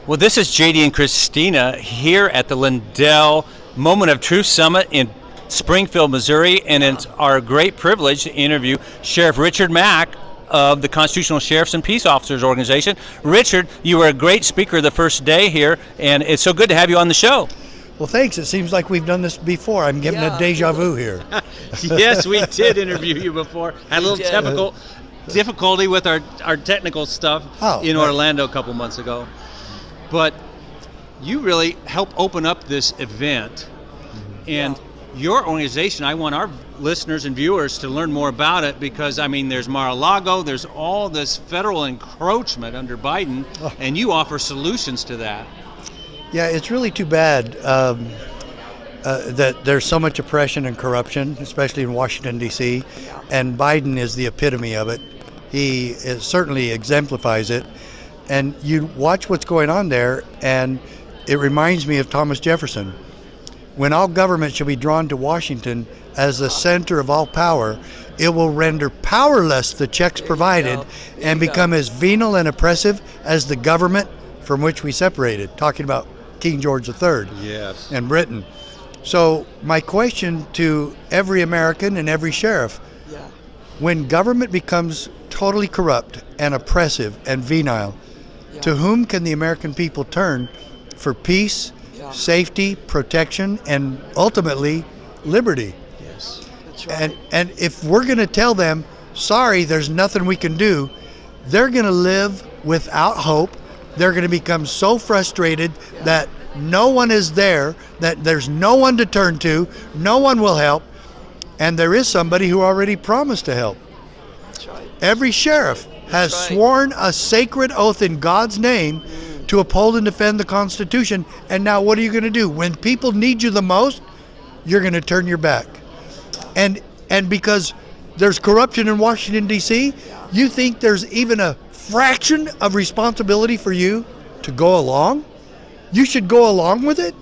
Well, this is JD and Christina here at the Lindell Moment of Truth Summit in Springfield, Missouri, and it's our great privilege to interview Sheriff Richard Mack of the Constitutional Sheriffs and Peace Officers Organization. Richard, you were a great speaker the first day here, and it's so good to have you on the show. Well, thanks. It seems like we've done this before. I'm getting a deja vu here. Yes, we did interview you before. Had a little difficulty with our technical stuff in Orlando a couple months ago. But you really helped open up this event, and your organization, I want our listeners and viewers to learn more about it, because I mean there's Mar-a-Lago, there's all this federal encroachment under Biden, and you offer solutions to that. Yeah, it's really too bad that there's so much oppression and corruption, especially in Washington, D.C., and Biden is the epitome of it. He certainly exemplifies it. And you watch what's going on there, and it reminds me of Thomas Jefferson. When all government shall be drawn to Washington as the center of all power, it will render powerless the checks provided and become as venal and oppressive as the government from which we separated. Talking about King George III and Britain. So my question to every American and every sheriff, when government becomes totally corrupt and oppressive and venal, to whom can the American people turn for peace, safety, protection, and ultimately liberty? Yes, that's right. And if we're going to tell them, sorry, there's nothing we can do, they're going to live without hope. They're going to become so frustrated that no one is there, that there's no one to turn to, no one will help, and there is somebody who already promised to help. That's right. Every sheriff has sworn a sacred oath in God's name to uphold and defend the Constitution. And now what are you going to do? When people need you the most, you're going to turn your back. And because there's corruption in Washington, D.C., you think there's even a fraction of responsibility for you to go along? You should go along with it?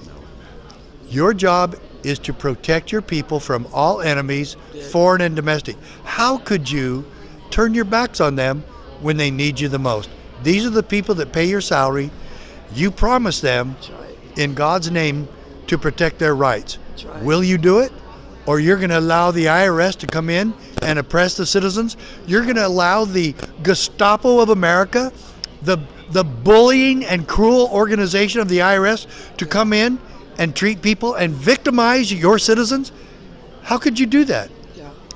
Your job is to protect your people from all enemies, foreign and domestic. How could you turn your backs on them when they need you the most? These are the people that pay your salary. You promise them in God's name to protect their rights. Will you do it? Or you're going to allow the IRS to come in and oppress the citizens? You're going to allow the Gestapo of America, the bullying and cruel organization of the IRS, to come in and treat people and victimize your citizens? How could you do that?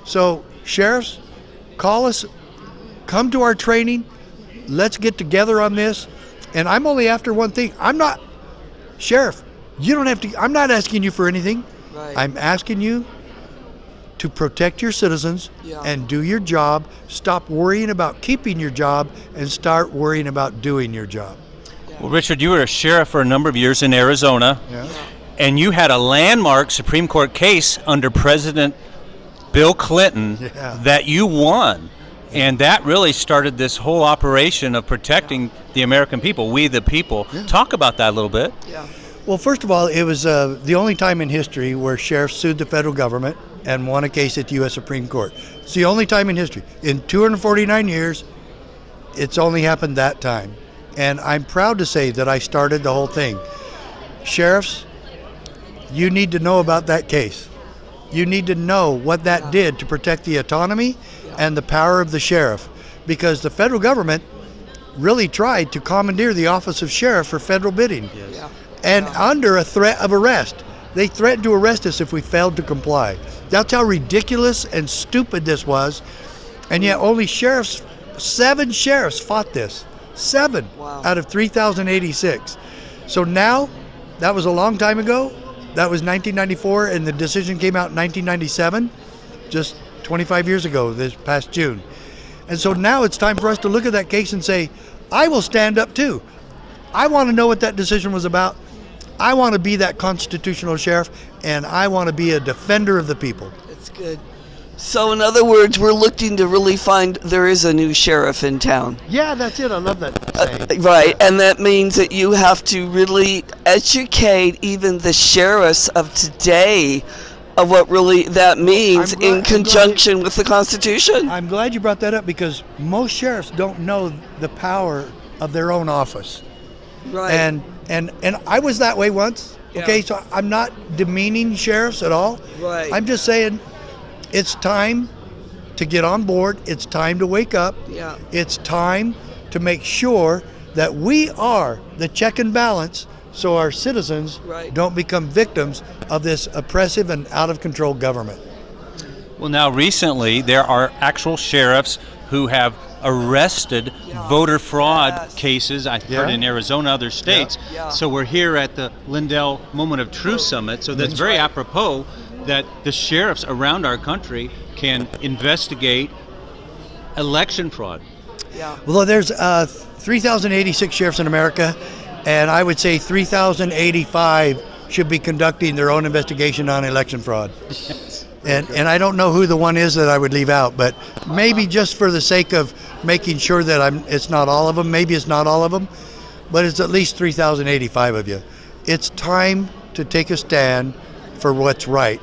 So sheriffs, call us, come to our training, let's get together on this. And I'm only after one thing. I'm not, Sheriff, you don't have to, I'm not asking you for anything. I'm asking you to protect your citizens and do your job. Stop worrying about keeping your job and start worrying about doing your job. Well, Richard, you were a sheriff for a number of years in Arizona, and you had a landmark Supreme Court case under President Bill Clinton that you won. And that really started this whole operation of protecting the American people, we the people. Talk about that a little bit. Well, first of all, it was the only time in history where sheriffs sued the federal government and won a case at the U.S. Supreme Court. It's the only time in history. In 249 years, it's only happened that time. And I'm proud to say that I started the whole thing. Sheriffs, you need to know about that case. You need to know what that did to protect the autonomy and the power of the sheriff, because the federal government really tried to commandeer the office of sheriff for federal bidding. And under a threat of arrest. They threatened to arrest us if we failed to comply. That's how ridiculous and stupid this was. And yet only sheriffs, 7 sheriffs fought this. 7 out of 3,086. So now, that was a long time ago. That was 1994, and the decision came out in 1997, just 25 years ago, this past June. And so now it's time for us to look at that case and say, I will stand up too. I want to know what that decision was about. I want to be that constitutional sheriff, and I want to be a defender of the people. That's good. So in other words, we're looking to really find there is a new sheriff in town. Yeah, that's it. I love that saying. Right, and that means that you have to really educate even the sheriffs of today of what really that means in conjunction with the Constitution. I'm glad you brought that up, because most sheriffs don't know the power of their own office. Right. And I was that way once. Yeah. Okay, so I'm not demeaning sheriffs at all. Right. I'm just saying it's time to get on board. It's time to wake up. Yeah. It's time to make sure that we are the check and balance so our citizens don't become victims of this oppressive and out of control government. Well, now recently there are actual sheriffs who have arrested voter fraud cases. I've heard in Arizona, other states. So we're here at the Lindell Moment of Truth Summit. So that's very apropos that the sheriffs around our country can investigate election fraud. Yeah. Well, there's 3,086 sheriffs in America, and I would say 3,085 should be conducting their own investigation on election fraud. And I don't know who the one is that I would leave out, but maybe just for the sake of making sure that it's not all of them, maybe it's not all of them, but it's at least 3,085 of you. It's time to take a stand for what's right.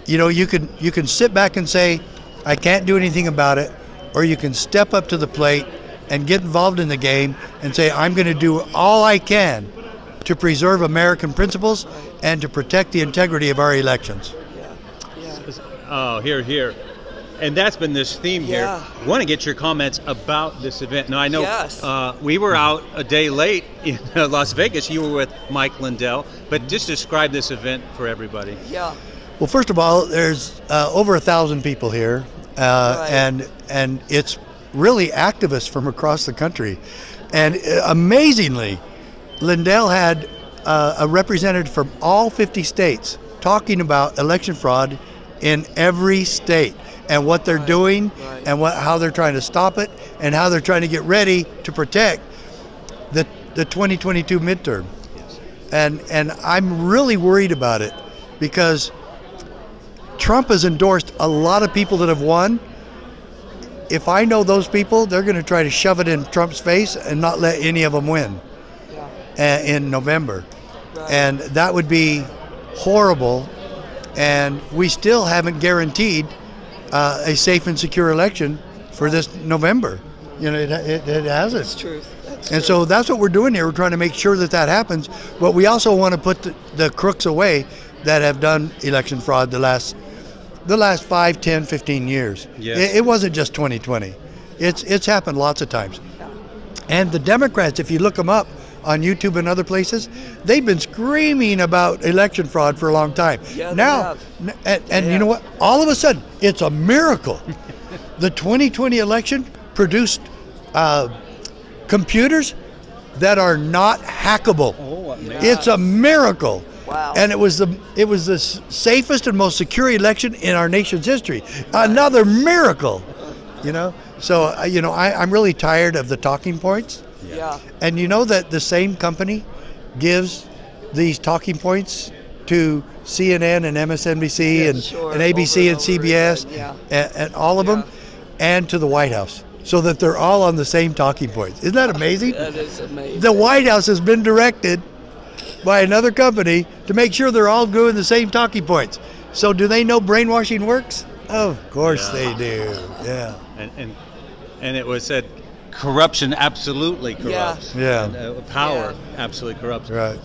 You know, you can sit back and say, I can't do anything about it, or you can step up to the plate and get involved in the game and say, I'm going to do all I can to preserve American principles and to protect the integrity of our elections. Oh, here. And that's been this theme here. I want to get your comments about this event. Now, I know we were out a day late in Las Vegas. You were with Mike Lindell, but just describe this event for everybody. Yeah. Well, first of all, there's over 1,000 people here, and it's really activists from across the country. And amazingly, Lindell had a representative from all 50 states talking about election fraud in every state and what they're doing and how they're trying to stop it and how they're trying to get ready to protect the 2022 midterm. And I'm really worried about it because Trump has endorsed a lot of people that have won. If I know those people, they're going to try to shove it in Trump's face and not let any of them win in November. And that would be horrible. And we still haven't guaranteed a safe and secure election for this November. You know, it hasn't. That's true. And so that's what we're doing here. We're trying to make sure that that happens. But we also want to put the crooks away that have done election fraud the last 5, 10, 15 years. It wasn't just 2020. It's happened lots of times. And the Democrats, if you look them up on YouTube and other places, they've been screaming about election fraud for a long time. Now, and you know what? All of a sudden, it's a miracle. The 2020 election produced computers that are not hackable. It's a miracle. Wow. And it was the safest and most secure election in our nation's history. Another miracle, you know. So you know, I'm really tired of the talking points. Yeah. And you know that the same company gives these talking points to CNN and MSNBC and ABC and CBS and all of them, and to the White House, so that they're all on the same talking points. Isn't that amazing? That is amazing. The White House has been directed by another company to make sure they're all doing the same talking points. So do they know brainwashing works? Of course they do. Yeah. And it was said, corruption absolutely corrupts. Yeah. And, power absolutely corrupts. Right.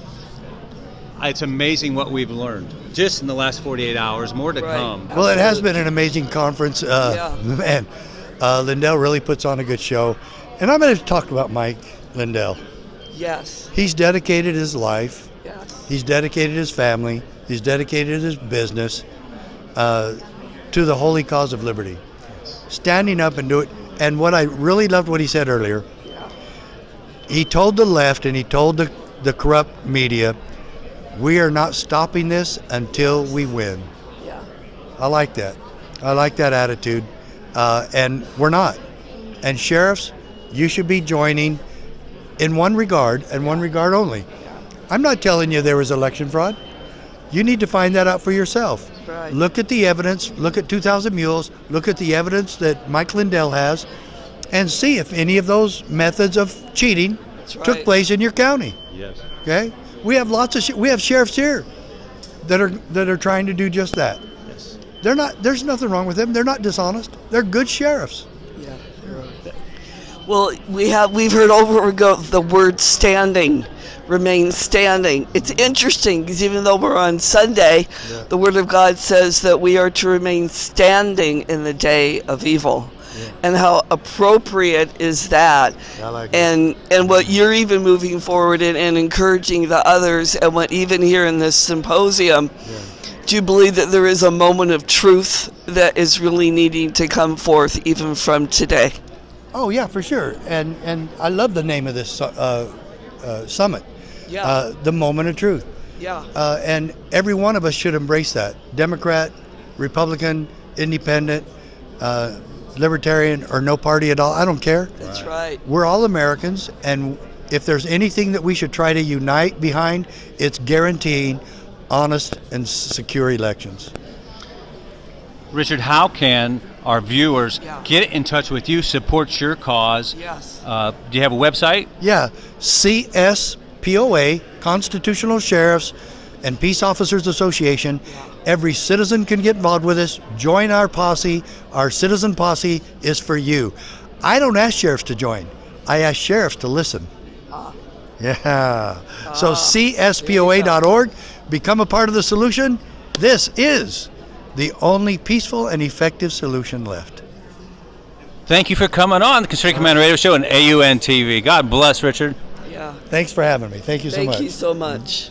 It's amazing what we've learned just in the last 48 hours. More to come. Well, it has been an amazing conference. Man, Lindell really puts on a good show. And I'm going to talk about Mike Lindell. Yes. He's dedicated his life. Yes. He's dedicated his family. He's dedicated his business to the holy cause of liberty. Standing up and do it. And what I really loved what he said earlier, he told the left and he told the corrupt media, we are not stopping this until we win. Yeah. I like that. I like that attitude. And we're not. And sheriffs, you should be joining in one regard and one regard only. I'm not telling you there was election fraud. You need to find that out for yourself. Right. Look at the evidence, look at 2,000 Mules, look at the evidence that Mike Lindell has, and see if any of those methods of cheating took place in your county. Yes. Okay? We have lots of we have sheriffs here that are trying to do just that. Yes. They're not. There's nothing wrong with them. They're not dishonest. They're good sheriffs. Yeah. Well, we've heard over and over the word standing, remain standing. It's interesting because even though we're on Sunday, the Word of God says that we are to remain standing in the day of evil. And how appropriate is that? And what you're even moving forward and encouraging the others, and what even here in this symposium, do you believe that there is a moment of truth that is really needing to come forth even from today? Oh yeah, for sure. And I love the name of this summit. The moment of truth. And every one of us should embrace that. Democrat, Republican, Independent, Libertarian, or no party at all. I don't care. That's right. We're all Americans, and if there's anything that we should try to unite behind, it's guaranteeing honest and secure elections. Richard, how can our viewers get in touch with you, support your cause? Yes. Do you have a website? Yeah, CSPOA, Constitutional Sheriffs and Peace Officers Association. Every citizen can get involved with us. Join our posse. Our citizen posse is for you. I don't ask sheriffs to join. I ask sheriffs to listen. So CSPOA.org. Become a part of the solution. This is the only peaceful and effective solution left. Thank you for coming on the Concerted Commander Radio Show and AUN TV. God bless, Richard. Yeah. Thanks for having me. Thank you so much. Thank you so much.